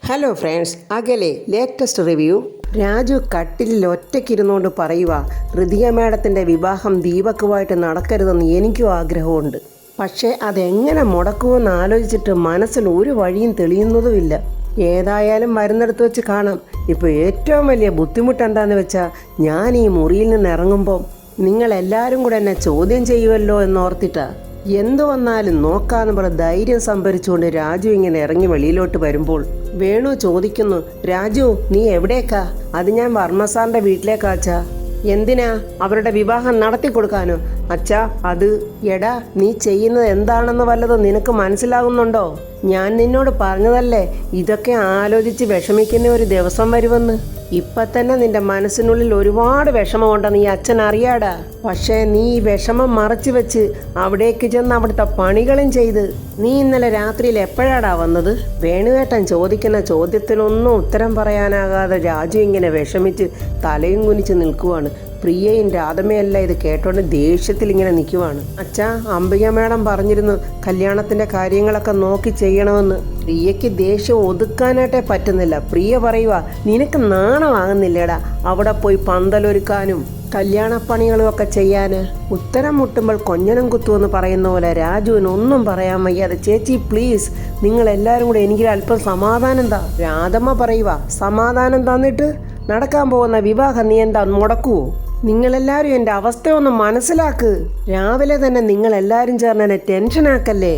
Hello friends, അകലെ latest review. Raju കട്ടിലിൽ ഒറ്റയ്ക്കിരുന്നുകൊണ്ട് പറയുക, ഋതിക മേഡത്തിൻ്റെ വിവാഹം ദീപക്കുമായിട്ട് നടക്കരുതെന്ന് എനിക്കും ആഗ്രഹമുണ്ട്. പക്ഷേ അതെങ്ങനെ മുടക്കുമെന്ന് ആലോചിച്ചിട്ട് മനസ്സിൽ ഒരു വഴിയും തെളിയുന്നതുമില്ല. ഏതായാലും മരുന്നെടുത്ത് വെച്ച് കാണാം. ഇപ്പോൾ ഏറ്റവും വലിയ ബുദ്ധിമുട്ട് എന്താണെന്ന് വെച്ചാൽ, ഞാൻ ഈ മുറിയിൽ നിന്ന് ഇറങ്ങുമ്പോൾ നിങ്ങളെല്ലാവരും കൂടെ എന്നെ ചോദ്യം ചെയ്യുമല്ലോ എന്നോർത്തിട്ടാണ്. എന്തു വന്നാലും നോക്കാന്ന് പറഞ്ഞ് ധൈര്യം സംഭരിച്ചുകൊണ്ട് രാജു ഇങ്ങനെ ഇറങ്ങി വെളിയിലോട്ട് വരുമ്പോൾ വേണു ചോദിക്കുന്നു, രാജു നീ എവിടേക്കാ? അത് ഞാൻ വർമ്മ സാറിൻ്റെ വീട്ടിലേക്കാച്ചാ. എന്തിനാ? അവരുടെ വിവാഹം നടത്തി കൊടുക്കാനോ? അച്ഛാ, അത് എടാ, നീ ചെയ്യുന്നത് എന്താണെന്ന് വല്ലതും നിനക്ക് മനസ്സിലാകുന്നുണ്ടോ? ഞാൻ നിന്നോട് പറഞ്ഞതല്ലേ ഇതൊക്കെ ആലോചിച്ച് വിഷമിക്കുന്ന ഒരു ദിവസം വരുമെന്ന്. ഇപ്പം തന്നെ നിന്റെ മനസ്സിനുള്ളിൽ ഒരുപാട് വിഷമമുണ്ടെന്ന് ഈ അച്ഛൻ അറിയാടാ. പക്ഷേ നീ ഈ വിഷമം മറച്ചു വെച്ച് അവിടേക്ക് ചെന്ന് അവിടുത്തെ പണികളും ചെയ്ത് നീ ഇന്നലെ രാത്രിയിൽ എപ്പോഴാടാ വന്നത്? വേണുവേട്ടൻ ചോദിക്കുന്ന ചോദ്യത്തിനൊന്നും ഉത്തരം പറയാനാകാതെ രാജു ഇങ്ങനെ വിഷമിച്ച് തലയും കുനിച്ച് നിൽക്കുവാണ്. പ്രിയയും രാധമയല്ല ഇത് കേട്ടോണ്ട് ദേഷ്യത്തിൽ ഇങ്ങനെ നിൽക്കുവാണ്. അച്ഛാ, അംബിക മേഡം പറഞ്ഞിരുന്നു കല്യാണത്തിൻ്റെ കാര്യങ്ങളൊക്കെ നോക്കി ചെയ്യണമെന്ന്. പ്രിയയ്ക്ക് ദേഷ്യം ഒതുക്കാനായിട്ടേ പറ്റുന്നില്ല. പ്രിയ പറയുക, നിനക്ക് നാണമാകുന്നില്ലേടാ അവിടെ പോയി പന്തലൊരുക്കാനും കല്യാണപ്പണികളും ഒക്കെ ചെയ്യാന്? ഉത്തരം മുട്ടുമ്പോൾ കൊഞ്ഞനം കുത്തുമെന്ന് പറയുന്ന പോലെ രാജുവിന് ഒന്നും പറയാൻ വയ്യാതെ, ചേച്ചി പ്ലീസ്, നിങ്ങൾ എല്ലാവരും കൂടെ എനിക്ക് അല്പം സമാധാനം താ. രാധമ്മ പറയുക, സമാധാനം തന്നിട്ട് നടക്കാൻ പോകുന്ന വിവാഹം നീ എന്താ മുടക്കുവോ? നിങ്ങളെല്ലാവരും എൻ്റെ അവസ്ഥയൊന്ന് മനസ്സിലാക്ക്. രാവിലെ തന്നെ നിങ്ങളെല്ലാവരും ചേർന്ന് എന്നെ ടെൻഷനാക്കല്ലേ.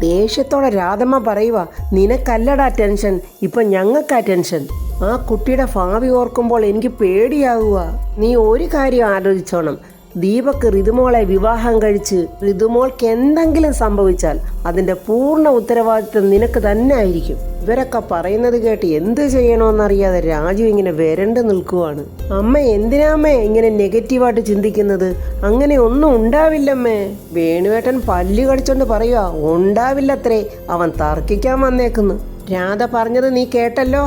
ദേഷ്യത്തോടെ രാധമ്മ പറയുക, നിനക്കല്ലടാ ടെൻഷൻ, ഇപ്പം ഞങ്ങൾക്കാ ടെൻഷൻ. ആ കുട്ടിയുടെ ഭാവി ഓർക്കുമ്പോൾ എനിക്ക് പേടിയാവുക. നീ ഒരു കാര്യം ആലോചിച്ചോണം, ദീപക്ക് ഋതുമോളെ വിവാഹം കഴിച്ച് ഋതുമോൾക്ക് എന്തെങ്കിലും സംഭവിച്ചാൽ അതിൻ്റെ പൂർണ്ണ ഉത്തരവാദിത്വം നിനക്ക് തന്നെ ആയിരിക്കും. ഇവരൊക്കെ പറയുന്നത് കേട്ട് എന്ത് ചെയ്യണമെന്നറിയാതെ രാജു ഇങ്ങനെ വരണ്ട് നിൽക്കുവാണ്. അമ്മ എന്തിനാമ്മേ ഇങ്ങനെ നെഗറ്റീവായിട്ട് ചിന്തിക്കുന്നത്? അങ്ങനെ ഒന്നും ഉണ്ടാവില്ലമ്മേ. വേണുവേട്ടൻ പല്ല് കടിച്ചോണ്ട് പറയുക, ഉണ്ടാവില്ലത്രേ, അവൻ തർക്കിക്കാൻ വന്നേക്കുന്നു. രാധ പറഞ്ഞത് നീ കേട്ടല്ലോ,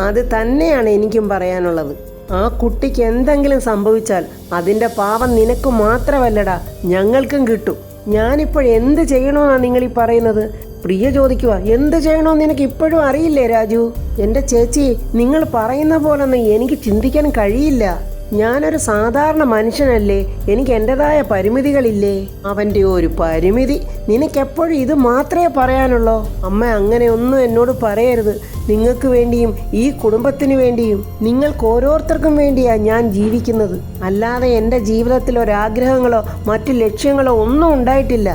അത് തന്നെയാണ് എനിക്കും പറയാനുള്ളത്. ആ കുട്ടിക്ക് എന്തെങ്കിലും സംഭവിച്ചാൽ അതിൻ്റെ പാവം നിനക്ക് മാത്രമല്ലടാ, ഞങ്ങൾക്കും കിട്ടും. ഞാനിപ്പോൾ എന്ത് ചെയ്യണമെന്നാണ് നിങ്ങളീ പറയുന്നത്? പ്രിയ ചോദിക്കുക, എന്ത് ചെയ്യണമെന്ന് നിനക്ക് ഇപ്പോഴും അറിയില്ലേ രാജു? എൻ്റെ ചേച്ചി, നിങ്ങൾ പറയുന്ന പോലൊന്നും എനിക്ക് ചിന്തിക്കാൻ കഴിയില്ല. ഞാനൊരു സാധാരണ മനുഷ്യനല്ലേ, എനിക്ക് എൻ്റെതായ പരിമിതികളില്ലേ? അവൻ്റെ ഒരു പരിമിതി നിനക്കെപ്പോഴും ഇത് മാത്രമേ പറയാനുള്ളൂ. അമ്മ അങ്ങനെ ഒന്നും എന്നോട് പറയരുത്. നിങ്ങൾക്ക് വേണ്ടിയും ഈ കുടുംബത്തിന് വേണ്ടിയും നിങ്ങൾക്ക് ഓരോരുത്തർക്കും വേണ്ടിയാണ് ഞാൻ ജീവിക്കുന്നത്. അല്ലാതെ എൻ്റെ ജീവിതത്തിൽ ഒരാഗ്രഹങ്ങളോ മറ്റു ലക്ഷ്യങ്ങളോ ഒന്നും ഉണ്ടായിട്ടില്ല.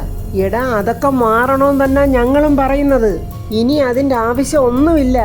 എടാ, അതൊക്കെ മാറണമെന്ന് തന്നെ ഞങ്ങളും പറയുന്നത്. ഇനി അതിൻ്റെ ആവശ്യം ഒന്നുമില്ല.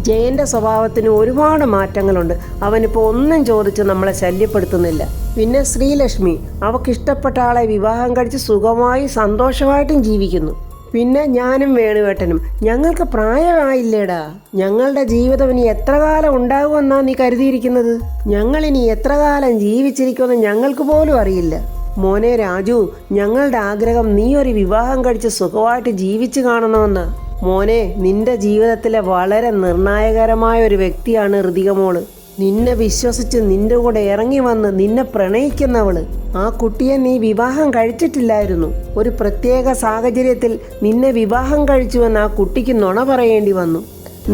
ജയൻ്റെ സ്വഭാവത്തിന് ഒരുപാട് മാറ്റങ്ങളുണ്ട്. അവനിപ്പോൾ ഒന്നും ചോദിച്ച് നമ്മളെ ശല്യപ്പെടുത്തുന്നില്ല. പിന്നെ ശ്രീലക്ഷ്മി, അവൾക്കിഷ്ടപ്പെട്ട ആളെ വിവാഹം കഴിച്ച് സുഖമായി സന്തോഷമായിട്ടും ജീവിക്കുന്നു. പിന്നെ ഞാനും വേണുവേട്ടനും, ഞങ്ങൾക്ക് പ്രായമായില്ലേടാ. ഞങ്ങളുടെ ജീവിതം ഇനി എത്ര കാലം ഉണ്ടാകുമെന്നാണ് നീ കരുതിയിരിക്കുന്നത്? ഞങ്ങളിനി എത്ര കാലം ജീവിച്ചിരിക്കുമെന്ന് ഞങ്ങൾക്ക് പോലും അറിയില്ല. മോനെ രാജു, ഞങ്ങളുടെ ആഗ്രഹം നീ ഒരു വിവാഹം കഴിച്ച് സുഖമായിട്ട് ജീവിച്ചു കാണണമെന്ന്. മോനെ, നിന്റെ ജീവിതത്തിലെ വളരെ നിർണായകരമായ ഒരു വ്യക്തിയാണ് ഋതിക മോള്. നിന്നെ വിശ്വസിച്ച് നിന്റെ കൂടെ ഇറങ്ങി വന്ന് നിന്നെ പ്രണയിക്കുന്നവള്. ആ കുട്ടിയെ നീ വിവാഹം കഴിച്ചിട്ടില്ലായിരുന്നു. ഒരു പ്രത്യേക സാഹചര്യത്തിൽ നിന്നെ വിവാഹം കഴിച്ചുവെന്ന് ആ കുട്ടിക്ക് നുണ പറയേണ്ടി വന്നു.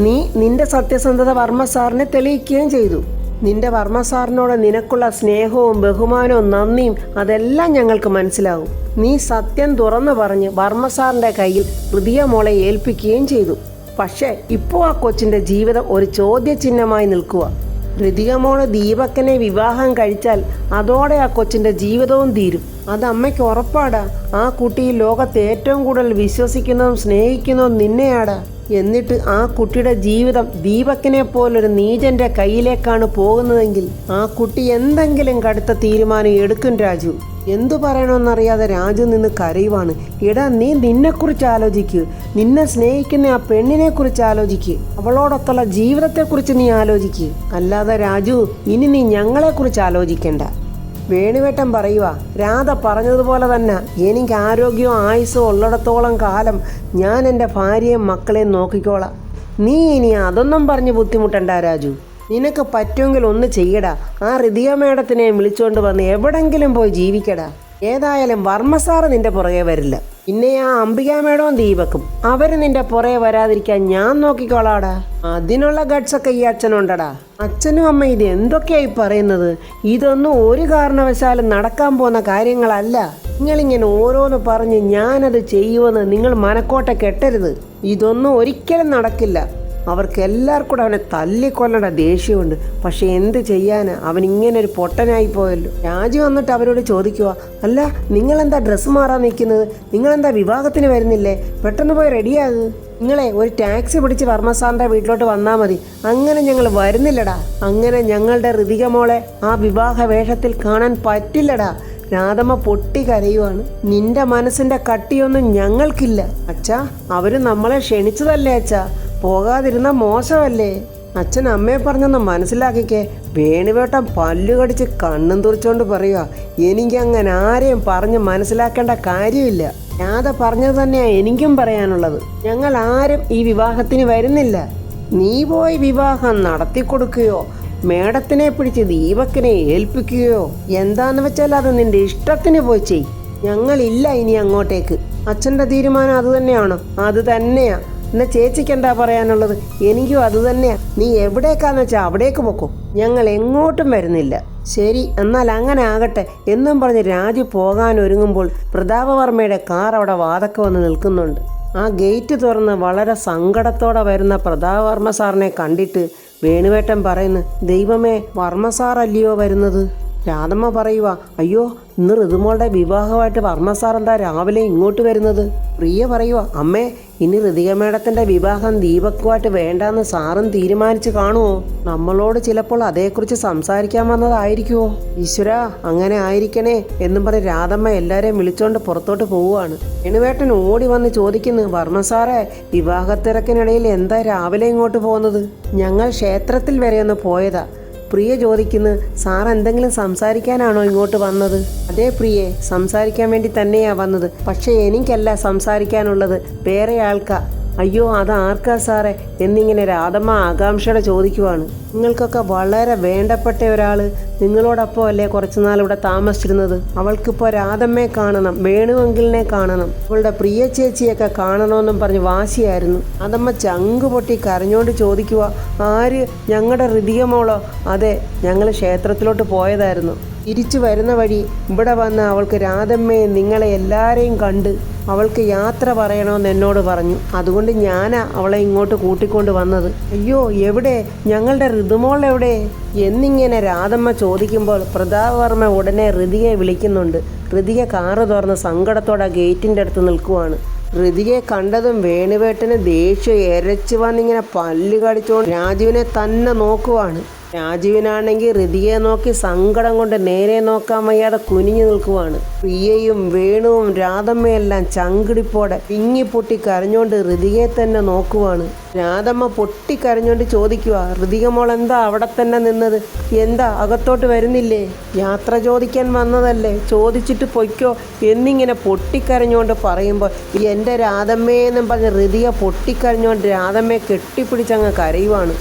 നീ നിന്റെ സത്യസന്ധത വർമ്മ സാറിനെ തെളിയിക്കുകയും ചെയ്തു. നിന്റെ വർമ്മ സാറിനോട് നിനക്കുള്ള സ്നേഹവും ബഹുമാനവും നന്ദിയും അതെല്ലാം ഞങ്ങൾക്ക് മനസ്സിലാവും. നീ സത്യം തുറന്നു പറഞ്ഞ് വർമ്മ സാറിൻ്റെ കയ്യിൽ ഋതിക മോളെ ഏൽപ്പിക്കുകയും ചെയ്തു. പക്ഷേ ഇപ്പോൾ ആ കൊച്ചിൻ്റെ ജീവിതം ഒരു ചോദ്യചിഹ്നമായി നിൽക്കുക. ഋതിക മോള് ദീപക്കനെ വിവാഹം കഴിച്ചാൽ അതോടെ ആ കൊച്ചിൻ്റെ ജീവിതവും തീരും. അത് അമ്മയ്ക്ക് ഉറപ്പാടാ. ആ കുട്ടി ലോകത്ത് ഏറ്റവും കൂടുതൽ വിശ്വസിക്കുന്നതും സ്നേഹിക്കുന്നതും നിന്നെയാടാ. എന്നിട്ട് ആ കുട്ടിയുടെ ജീവിതം ദീപക്കിനെ പോലൊരു നീചന്റെ കയ്യിലേക്കാണ് പോകുന്നതെങ്കിൽ ആ കുട്ടി എന്തെങ്കിലും കടുത്ത തീരുമാനം എടുക്കും രാജു. എന്തു പറയണമെന്നറിയാതെ രാജു നിന്ന് കരയുവാണ്. എടാ, നീ നിന്നെക്കുറിച്ച് ആലോചിക്ക്. നിന്നെ സ്നേഹിക്കുന്ന ആ പെണ്ണിനെ കുറിച്ച് ആലോചിക്ക്. അവളോടൊത്തുള്ള ജീവിതത്തെക്കുറിച്ച് നീ ആലോചിക്ക്. അല്ലാതെ രാജു, ഇനി നീ ഞങ്ങളെക്കുറിച്ച് ആലോചിക്കണ്ട. വേണുവേട്ടൻ പറയുക, രാധ പറഞ്ഞതുപോലെ തന്നെ എനിക്ക് ആരോഗ്യവും ആയുസ്സും ഉള്ളിടത്തോളം കാലം ഞാൻ എൻ്റെ ഭാര്യയും മക്കളെയും നോക്കിക്കോളാം. നീ ഇനി അതൊന്നും പറഞ്ഞ് ബുദ്ധിമുട്ടണ്ട രാജു. നിനക്ക് പറ്റുമെങ്കിൽ ഒന്ന് ചെയ്യടാ. ആ ഋതിക മേഡത്തിനെ വിളിച്ചുകൊണ്ട് വന്ന് എവിടെങ്കിലും പോയി ജീവിക്കടാ. ഏതായാലും വർമ്മ സാറ് നിന്റെ പുറകെ വരില്ല. പിന്നെ ആ അംബിക മേടവും ദീപക്കും അവര് നിന്റെ പുറകെ വരാതിരിക്കാൻ ഞാൻ നോക്കിക്കോളാടാ. അതിനുള്ള ഗട്ട്സൊക്കെ ഈ അച്ഛനുണ്ടടാ. അച്ഛനും അമ്മ ഇത് എന്തൊക്കെയായി പറയുന്നത്? ഇതൊന്നും ഒരു കാരണവശാലും നടക്കാൻ പോകുന്ന കാര്യങ്ങളല്ല. നിങ്ങളിങ്ങനെ ഓരോന്ന് പറഞ്ഞ് ഞാനത് ചെയ്യുമെന്ന് നിങ്ങൾ മനക്കോട്ട കെട്ടരുത്. ഇതൊന്നും ഒരിക്കലും നടക്കില്ല. അവർക്ക് എല്ലാവർക്കും കൂടെ അവനെ തല്ലിക്കൊല്ലണ്ട ദേഷ്യമുണ്ട്. പക്ഷെ എന്ത് ചെയ്യാനാ, അവൻ ഇങ്ങനെ ഒരു പൊട്ടനായി പോയല്ലോ. രാജു വന്നിട്ട് അവരോട് ചോദിക്കുക, അല്ല നിങ്ങളെന്താ ഡ്രസ്സ് മാറാൻ നിൽക്കുന്നത്? നിങ്ങളെന്താ വിവാഹത്തിന് വരുന്നില്ലേ? പെട്ടെന്ന് പോയി റെഡിയാകു. നിങ്ങളെ ഒരു ടാക്സി പിടിച്ച് വർമ്മ സാറിൻ്റെ വീട്ടിലോട്ട് വന്നാൽ മതി. അങ്ങനെ ഞങ്ങൾ വരുന്നില്ലടാ. അങ്ങനെ ഞങ്ങളുടെ ഋതിക മോളെ ആ വിവാഹ വേഷത്തിൽ കാണാൻ പറ്റില്ലടാ. രാധമ്മ പൊട്ടി കരയുവാണ്. നിന്റെ മനസ്സിന്റെ കട്ടിയൊന്നും ഞങ്ങൾക്കില്ല അച്ഛാ. അവര് നമ്മളെ ക്ഷണിച്ചതല്ലേ അച്ഛാ, പോകാതിരുന്ന മോശമല്ലേ? അച്ഛൻ അമ്മയെ പറഞ്ഞൊന്ന് മനസ്സിലാക്കിക്കേ. വേണുവേട്ടൻ പല്ലു കടിച്ച് കണ്ണും തുറിച്ചോണ്ട് പറയുക, എനിക്കങ്ങനെ ആരെയും പറഞ്ഞ് മനസ്സിലാക്കേണ്ട കാര്യമില്ല. രാധ പറഞ്ഞത് തന്നെയാണ് എനിക്കും പറയാനുള്ളത്. ഞങ്ങൾ ആരും ഈ വിവാഹത്തിന് വരുന്നില്ല. നീ പോയി വിവാഹം നടത്തി കൊടുക്കുകയോ മേഡത്തിനെ പിടിച്ച് ദീപക്കിനെ ഏൽപ്പിക്കുകയോ എന്താന്ന് വെച്ചാൽ അത് നിന്റെ ഇഷ്ടത്തിന് പോയി ചെയ്. ഞങ്ങളില്ല ഇനി അങ്ങോട്ടേക്ക്. അച്ഛൻ്റെ തീരുമാനം അത് തന്നെയാണോ? അത് തന്നെയാ. എന്നാ ചേച്ചിക്ക് എന്താ പറയാനുള്ളത്? എനിക്കും അത് തന്നെയാ. നീ എവിടേക്കാന്ന് വെച്ചാൽ അവിടേക്ക് പൊക്കോ. ഞങ്ങൾ എങ്ങോട്ടും വരുന്നില്ല. ശരി, എന്നാൽ അങ്ങനെ ആകട്ടെ എന്നും പറഞ്ഞ് രാജു പോകാൻ ഒരുങ്ങുമ്പോൾ പ്രതാപവർമ്മയുടെ കാർ അവിടെ വാതക്ക വന്ന് നിൽക്കുന്നുണ്ട്. ആ ഗേറ്റ് തുറന്ന് വളരെ സങ്കടത്തോടെ വരുന്ന പ്രതാപവർമ്മ സാറിനെ കണ്ടിട്ട് വേണുവേട്ടൻ പറയുന്നു, ദൈവമേ, വർമ്മ സാറല്ലയോ വരുന്നത്? രാധമ്മ പറയുക, അയ്യോ ഇന്ന് ഋതുമോളുടെ വിവാഹമായിട്ട് വർമ്മ സാർ എന്താ രാവിലെ ഇങ്ങോട്ട് വരുന്നത്? പ്രിയ പറയുക, അമ്മേ ഇനി ഋതിക മേഡത്തിൻ്റെ വിവാഹം ദീപക്കുമായിട്ട് വേണ്ടാന്ന് സാറും തീരുമാനിച്ച് കാണുമോ? നമ്മളോട് ചിലപ്പോൾ അതേക്കുറിച്ച് സംസാരിക്കാൻ വന്നതായിരിക്കുമോ? ഈശ്വര, അങ്ങനെ ആയിരിക്കണേ എന്നും പറഞ്ഞ് രാധമ്മ എല്ലാവരെയും വിളിച്ചോണ്ട് പുറത്തോട്ട് പോവുകയാണ്. വേണുവേട്ടൻ ഓടി വന്ന് ചോദിക്കുന്നു, വർമ്മ സാറേ, വിവാഹത്തിരക്കിനിടയിൽ എന്താ രാവിലെ ഇങ്ങോട്ട് പോകുന്നത്? ഞങ്ങൾ ക്ഷേത്രത്തിൽ വരെ ഒന്ന് പോയതാ. പ്രിയ ചോദിക്കുന്നു, സാർ എന്തെങ്കിലും സംസാരിക്കാനാണോ ഇങ്ങോട്ട് വന്നത്? അതേ പ്രിയെ, സംസാരിക്കാൻ വേണ്ടി തന്നെയാ വന്നത്. പക്ഷേ എനിക്കല്ല സംസാരിക്കാനുള്ളത്, വേറെ ആൾക്കാ. അയ്യോ, അതാർക്കാ സാറേ എന്നിങ്ങനെ രാധമ്മ ആകാംക്ഷയോടെ ചോദിക്കുവാണ്. നിങ്ങൾക്കൊക്കെ വളരെ വേണ്ടപ്പെട്ട ഒരാൾ നിങ്ങളോടൊപ്പം അല്ലേ കുറച്ചുനാൾ ഇവിടെ താമസിച്ചിരുന്നത്? അവൾക്കിപ്പോൾ രാധമ്മയെ കാണണം, വേണുവെങ്കിലിനെ കാണണം, അവളുടെ പ്രിയ ചേച്ചിയൊക്കെ കാണണമെന്നും പറഞ്ഞ് വാശിയായിരുന്നു. രാധമ്മ ചങ്കു പൊട്ടി കരഞ്ഞോണ്ട് ചോദിക്കുക, ആര്? ഞങ്ങളുടെ ഋതിക മോളോ? അതെ, ഞങ്ങൾ ക്ഷേത്രത്തിലോട്ട് പോയതായിരുന്നു. തിരിച്ചു വരുന്ന വഴി ഇവിടെ വന്ന് അവൾക്ക് രാധമ്മയെ നിങ്ങളെ എല്ലാവരെയും കണ്ട് അവൾക്ക് യാത്ര പറയണമെന്ന് എന്നോട് പറഞ്ഞു. അതുകൊണ്ട് ഞാനാ അവളെ ഇങ്ങോട്ട് കൂട്ടിക്കൊണ്ട് വന്നത്. അയ്യോ, എവിടെ? ഞങ്ങളുടെ ഋതുമോൾ എവിടെ എന്നിങ്ങനെ രാധമ്മ ചോദിക്കുമ്പോൾ പ്രതാപവർമ്മ ഉടനെ ഋതികയെ വിളിക്കുന്നുണ്ട്. ഋതിക കാറ് തുറന്ന് സങ്കടത്തോടെ ഗേറ്റിൻ്റെ അടുത്ത് നിൽക്കുവാണ്. ഋതികയെ കണ്ടതും വേണുവേട്ടന് ദേഷ്യം എരച്ചു വന്നിങ്ങനെ പല്ല് കടിച്ചുകൊണ്ട് രാജുവിനെ തന്നെ നോക്കുവാണ്. രാജുവിനാണെങ്കിൽ ഋതികയെ നോക്കി സങ്കടം കൊണ്ട് നേരെ നോക്കാൻ വയ്യാതെ കുനിഞ്ഞു നിൽക്കുവാണ്. പ്രിയയും വേണുവും രാധമ്മയെല്ലാം ചങ്കിടിപ്പോടെ പിങ്ങിപ്പൊട്ടി കരഞ്ഞോണ്ട് ഋതികയെ തന്നെ നോക്കുവാണ്. രാധമ്മ പൊട്ടിക്കരഞ്ഞോണ്ട് ചോദിക്കുക, ഋതിക മോൾ എന്താ അവിടെ തന്നെ നിന്നത്? എന്താ അകത്തോട്ട് വരുന്നില്ലേ? യാത്ര ചോദിക്കാൻ വന്നതല്ലേ, ചോദിച്ചിട്ട് പൊയ്ക്കോ എന്നിങ്ങനെ പൊട്ടിക്കരഞ്ഞോണ്ട് പറയുമ്പോൾ എൻ്റെ രാധമ്മയെന്നും പറഞ്ഞ് ഋതിക പൊട്ടിക്കരഞ്ഞോണ്ട് രാധമ്മയെ കെട്ടിപ്പിടിച്ചങ്ങ് കരയുവാണ്.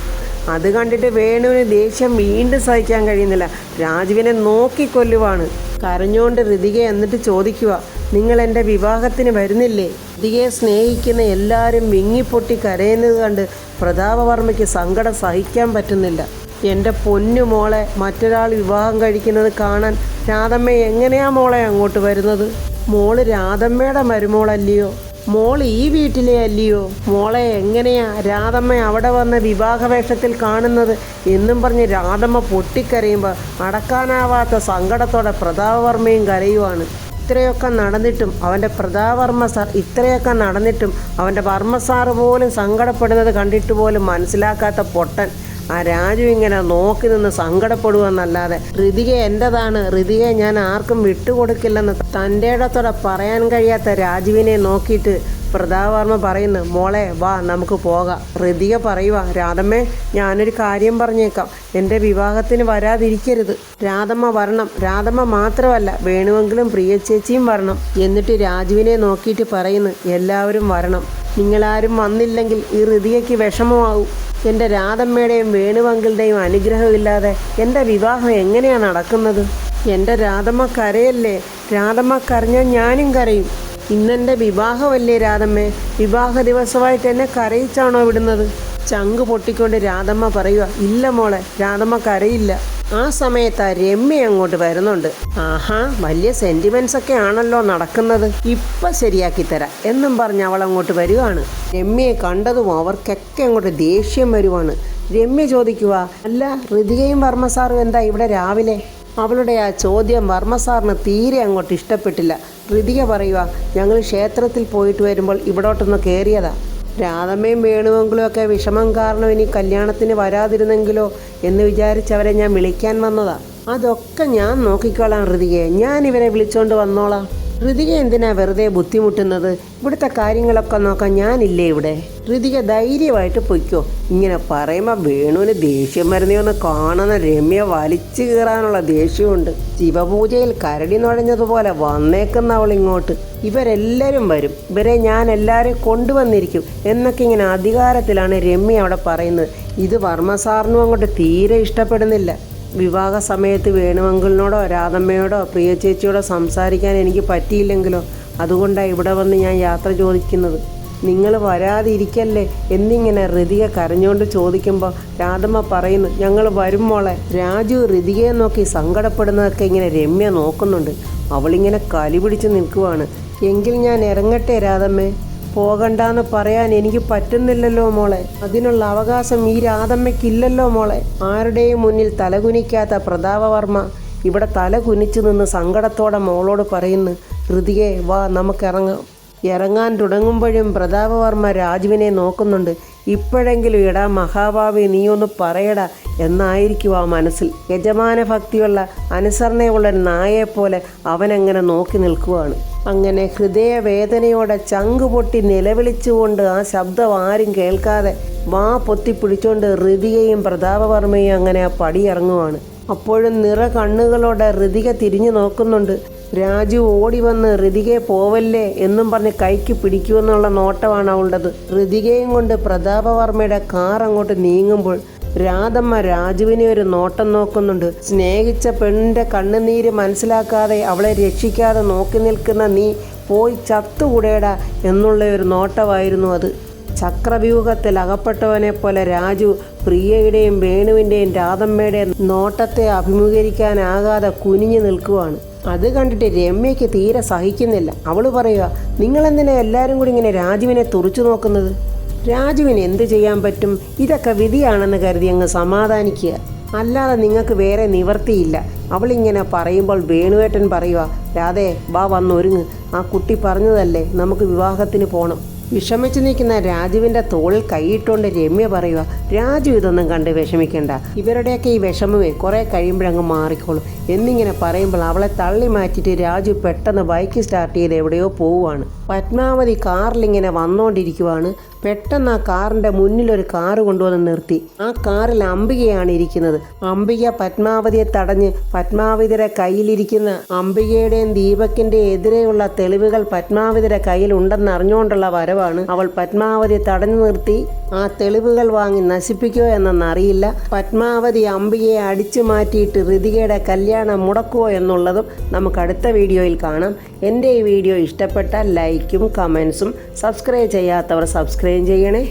അത് കണ്ടിട്ട് വേണുവിന് ദേഷ്യം വീണ്ടും സഹിക്കാൻ കഴിയുന്നില്ല. രാജുവിനെ നോക്കിക്കൊല്ലുവാണ്. കരഞ്ഞോണ്ട് ഋതിക എന്നിട്ട് ചോദിക്കുക, നിങ്ങൾ എൻ്റെ വിവാഹത്തിന് വരുന്നില്ലേ? ഋതികയെ സ്നേഹിക്കുന്ന എല്ലാവരും വിങ്ങിപ്പൊട്ടി കരയുന്നത് കണ്ട് പ്രതാപവർമ്മയ്ക്ക് സങ്കടം സഹിക്കാൻ പറ്റുന്നില്ല. എൻ്റെ പൊന്നു മോളെ മറ്റൊരാൾ വിവാഹം കഴിക്കുന്നത് കാണാൻ രാധമ്മ എങ്ങനെയാ മോളെ അങ്ങോട്ട് വരുന്നത്? മോള് രാധമ്മയുടെ മരുമോളല്ലയോ? മോൾ ഈ വീട്ടിലെ അല്ലയോ? മോളെ എങ്ങനെയാ രാധമ്മ അവിടെ വന്ന് വിവാഹവേഷത്തിൽ കാണുന്നത് എന്നും പറഞ്ഞ് രാധമ്മ പൊട്ടിക്കരയുമ്പോൾ അടക്കാനാവാത്ത സങ്കടത്തോടെ പ്രതാപവർമ്മയും കരയുവാണ്. ഇത്രയൊക്കെ നടന്നിട്ടും അവൻ്റെ വർമ്മ സാറ് പോലും സങ്കടപ്പെടുന്നത് കണ്ടിട്ട് പോലും മനസ്സിലാക്കാത്ത പൊട്ടൻ ആ രാജു ഇങ്ങനെ നോക്കി നിന്ന് സങ്കടപ്പെടുവെന്നല്ലാതെ ഋതിക എൻ്റെതാണ്, ഋതികയെ ഞാൻ ആർക്കും വിട്ടുകൊടുക്കില്ലെന്ന് തൻ്റെ ഇടത്തോടെ പറയാൻ കഴിയാത്ത രാജുവിനെ നോക്കിയിട്ട് പ്രതാപവർമ്മ പറയുന്നു, മോളെ വാ നമുക്ക് പോകാം. ഋതിക പറയുക, രാധമ്മേ ഞാനൊരു കാര്യം പറഞ്ഞേക്കാം, എൻ്റെ വിവാഹത്തിന് വരാതിരിക്കരുത്. രാധമ്മ വരണം. രാധമ്മ മാത്രമല്ല വേണുവെങ്കിലും പ്രിയ ചേച്ചിയും വരണം. എന്നിട്ട് രാജുവിനെ നോക്കിയിട്ട് പറയുന്നു, എല്ലാവരും വരണം. നിങ്ങളാരും വന്നില്ലെങ്കിൽ ഈ ഋതികയ്ക്ക് വിഷമമാവും. എൻ്റെ രാധമ്മയുടെയും വേണുവെങ്കിളുടെയും അനുഗ്രഹമില്ലാതെ എൻ്റെ വിവാഹം എങ്ങനെയാണ് നടക്കുന്നത്? എൻ്റെ രാധമ്മ കരയല്ലേ? രാധമ്മ കരഞ്ഞാൽ ഞാനും കരയും. ഇന്നെൻ്റെ വിവാഹമല്ലേ രാധമ്മേ, വിവാഹ ദിവസമായിട്ട് എന്നെ കരയിച്ചാണോ വിടുന്നത്? ചങ്ക് പൊട്ടിക്കൊണ്ട് രാധമ്മ പറയുക. ഇല്ല മോളെ, രാധമ്മ കരയില്ല. ആ സമയത്ത് ആ രമ്യ അങ്ങോട്ട് വരുന്നുണ്ട്. ആഹാ, വലിയ സെന്റിമെന്റ്സ് ഒക്കെ ആണല്ലോ നടക്കുന്നത്, ഇപ്പം ശരിയാക്കി തരാം എന്നും പറഞ്ഞ് അവൾ അങ്ങോട്ട് വരികയാണ്. രമ്യയെ കണ്ടതും അവർക്കൊക്കെ അങ്ങോട്ട് ദേഷ്യം വരുവാണ്. രമ്യ ചോദിക്കുക, അല്ല ഋതികയും വർമ്മ സാറും എന്താ ഇവിടെ രാവിലെ? അവളുടെ ആ ചോദ്യം വർമ്മ സാറിന് തീരെ അങ്ങോട്ട് ഇഷ്ടപ്പെട്ടില്ല. ഋതിക പറയുക, ഞങ്ങൾ ക്ഷേത്രത്തിൽ പോയിട്ട് വരുമ്പോൾ ഇവിടോട്ടൊന്ന് കയറിയതാ. രാധമ്മയും വേണുവെങ്കിലും ഒക്കെ വിഷമം കാരണം ഇനി കല്യാണത്തിന് വരാതിരുന്നെങ്കിലോ എന്ന് വിചാരിച്ചവരെ ഞാൻ വിളിക്കാൻ വന്നതാ. അതൊക്കെ ഞാൻ നോക്കിക്കോളാം ഋതികയെ, ഞാൻ ഇവരെ വിളിച്ചോണ്ട് വന്നോളാം. ഋതിക എന്തിനാ വെറുതെ ബുദ്ധിമുട്ടുന്നത്? ഇവിടുത്തെ കാര്യങ്ങളൊക്കെ നോക്കാൻ ഞാനില്ലേ ഇവിടെ? ഋതിക ധൈര്യമായിട്ട് പൊയ്ക്കോ. ഇങ്ങനെ പറയുമ്പോൾ വേണുവിന് ദേഷ്യം വരുന്നതൊന്ന് കാണുന്ന രമ്യ വലിച്ചു കീറാനുള്ള ദേഷ്യമുണ്ട്. ശിവപൂജയിൽ കരടി നുഴഞ്ഞതുപോലെ വന്നേക്കുന്ന അവൾ ഇങ്ങോട്ട്. ഇവരെല്ലാവരും വരും, ഇവരെ ഞാൻ എല്ലാവരെയും കൊണ്ടുവന്നിരിക്കും എന്നൊക്കെ ഇങ്ങനെ അധികാരത്തിലാണ് രമ്യ അവിടെ പറയുന്നത്. ഇത് വർമ്മ സാറിനും അങ്ങോട്ട് തീരെ ഇഷ്ടപ്പെടുന്നില്ല. വിവാഹ സമയത്ത് വേണുവങ്കിളിനോടോ രാധമ്മയോടോ പ്രിയ ചേച്ചിയോടോ സംസാരിക്കാൻ എനിക്ക് പറ്റിയില്ലെങ്കിലോ, അതുകൊണ്ടാണ് ഇവിടെ വന്ന് ഞാൻ യാത്ര ചോദിക്കുന്നത്. നിങ്ങൾ വരാതിരിക്കല്ലേ എന്നിങ്ങനെ ഋതിക കരഞ്ഞുകൊണ്ട് ചോദിക്കുമ്പോൾ രാധമ്മ പറയുന്നു, ഞങ്ങൾ വരും മോളെ. രാജു ഋതികയെ നോക്കി സങ്കടപ്പെടുന്നതൊക്കെ ഇങ്ങനെ രമ്യ നോക്കുന്നുണ്ട്. അവളിങ്ങനെ കലി പിടിച്ച് നിൽക്കുവാണ്. എങ്കിൽ ഞാൻ ഇറങ്ങട്ടെ രാധമ്മേ? പോകണ്ടെന്ന് പറയാൻ എനിക്ക് പറ്റുന്നില്ലല്ലോ മോളെ. അതിനുള്ള അവകാശം ഈ രാധമ്മയ്ക്കില്ലല്ലോ മോളെ. ആരുടെയും മുന്നിൽ തലകുനിക്കാത്ത പ്രതാപവർമ്മ ഇവിടെ തല കുനിച്ചു നിന്ന് സങ്കടത്തോടെ മോളോട് പറയുന്നു, ഋതികേ വാ നമുക്കിറങ്ങാം. ഇറങ്ങാൻ തുടങ്ങുമ്പോഴും പ്രതാപവർമ്മ രാജുവിനെ നോക്കുന്നുണ്ട്. ഇപ്പോഴെങ്കിലും ഇടാ മഹാഭാവി, നീ ഒന്ന് പറയടാ എന്നായിരിക്കും ആ മനസ്സിൽ. യജമാന ഭക്തിയുള്ള അനുസരണയുള്ള നായെപ്പോലെ അവനങ്ങനെ നോക്കി നിൽക്കുവാണ്. അങ്ങനെ ഹൃദയവേദനയോടെ ചങ്കുപൊട്ടി നിലവിളിച്ചുകൊണ്ട്, ആ ശബ്ദം ആരും കേൾക്കാതെ വാ പൊത്തിപ്പിടിച്ചുകൊണ്ട് ഋതികയും പ്രതാപവർമ്മയും അങ്ങനെ ആ പടി ഇറങ്ങുവാണ്. അപ്പോഴും നിറ കണ്ണുകളോടെ ഋതിക തിരിഞ്ഞു നോക്കുന്നുണ്ട്. രാജു ഓടി വന്ന് ഋതികയെ പോവല്ലേ എന്നും പറഞ്ഞ് കൈക്ക് പിടിക്കുമെന്നുള്ള നോട്ടമാണ് അവളുടേത്. ഋതികയും കൊണ്ട് പ്രതാപവർമ്മയുടെ കാർ അങ്ങോട്ട് നീങ്ങുമ്പോൾ രാധമ്മ രാജുവിനെ ഒരു നോട്ടം നോക്കുന്നുണ്ട്. സ്നേഹിച്ച പെണ്ണിൻ്റെ കണ്ണുനീര് മനസ്സിലാക്കാതെ അവളെ രക്ഷിക്കാതെ നോക്കി നിൽക്കുന്ന നീ പോയി ചത്തുകൂടേടാ എന്നുള്ള ഒരു നോട്ടമായിരുന്നു അത്. ചക്രവ്യൂഹത്തിൽ അകപ്പെട്ടവനെ പോലെ രാജു പ്രിയയുടെയും വേണുവിൻ്റെയും രാധമ്മയുടെയും നോട്ടത്തെ അഭിമുഖീകരിക്കാനാകാതെ കുനിഞ്ഞു നിൽക്കുവാണ്. അത് കണ്ടിട്ട് രമ്യയ്ക്ക് തീരെ സഹിക്കുന്നില്ല. അവൾ പറയുക, നിങ്ങളെന്തിനാ എല്ലാവരും കൂടി ഇങ്ങനെ രാജുവിനെ തുറച്ചു നോക്കുന്നത്? രാജുവിന് എന്ത് ചെയ്യാൻ പറ്റും? ഇതൊക്കെ വിധിയാണെന്ന് കരുതി അങ്ങ് സമാധാനിക്കുക, അല്ലാതെ നിങ്ങൾക്ക് വേറെ നിവർത്തിയില്ല. അവളിങ്ങനെ പറയുമ്പോൾ വേണുവേട്ടൻ പറയുക, രാധേ വാ വന്നൊരുങ്ങ്, ആ കുട്ടി പറഞ്ഞതല്ലേ നമുക്ക് വിവാഹത്തിന് പോകണം. വിഷമിച്ചു നിൽക്കുന്ന രാജുവിൻ്റെ തോളിൽ കൈയിട്ടുകൊണ്ട് രമ്യ പറയുക, രാജു ഇതൊന്നും കണ്ട് വിഷമിക്കണ്ട, ഇവരുടെയൊക്കെ ഈ വിഷമമേ കുറേ കഴിയുമ്പോഴങ്ങ് മാറിക്കോളും എന്നിങ്ങനെ പറയുമ്പോൾ അവളെ തള്ളി മാറ്റിയിട്ട് രാജു പെട്ടെന്ന് ബൈക്ക് സ്റ്റാർട്ട് ചെയ്ത് എവിടെയോ പോവുകയാണ്. പത്മാവതി കാറിലിങ്ങനെ വന്നുകൊണ്ടിരിക്കുവാണ്. പെട്ടെന്ന് ആ കാറിൻ്റെ മുന്നിലൊരു കാറ് കൊണ്ടുവന്ന് നിർത്തി. ആ കാറിൽ അംബികയാണ് ഇരിക്കുന്നത്. അംബിക പത്മാവതിയെ തടഞ്ഞ് പത്മാവതിയുടെ കയ്യിലിരിക്കുന്ന അംബികയുടെയും ദീപകിൻ്റെയും എതിരെയുള്ള തെളിവുകൾ പത്മാവതിയുടെ കയ്യിലുണ്ടെന്ന് അറിഞ്ഞുകൊണ്ടുള്ള വരവാണ്. അവൾ പത്മാവതിയെ തടഞ്ഞു നിർത്തി ആ തെളിവുകൾ വാങ്ങി നശിപ്പിക്കുമോ എന്നറിയില്ല. പത്മാവതി അംബികയെ അടിച്ചു മാറ്റിയിട്ട് ഋതികയുടെ കല്യാണം മുടക്കുമോ എന്നുള്ളതും നമുക്ക് അടുത്ത വീഡിയോയിൽ കാണാം. എൻ്റെ ഈ വീഡിയോ ഇഷ്ടപ്പെട്ടാൽ ലൈക്കും കമൻസും, സബ്സ്ക്രൈബ് ചെയ്യാത്തവർ സബ്സ്ക്രൈബ് ചെയ്യണേ.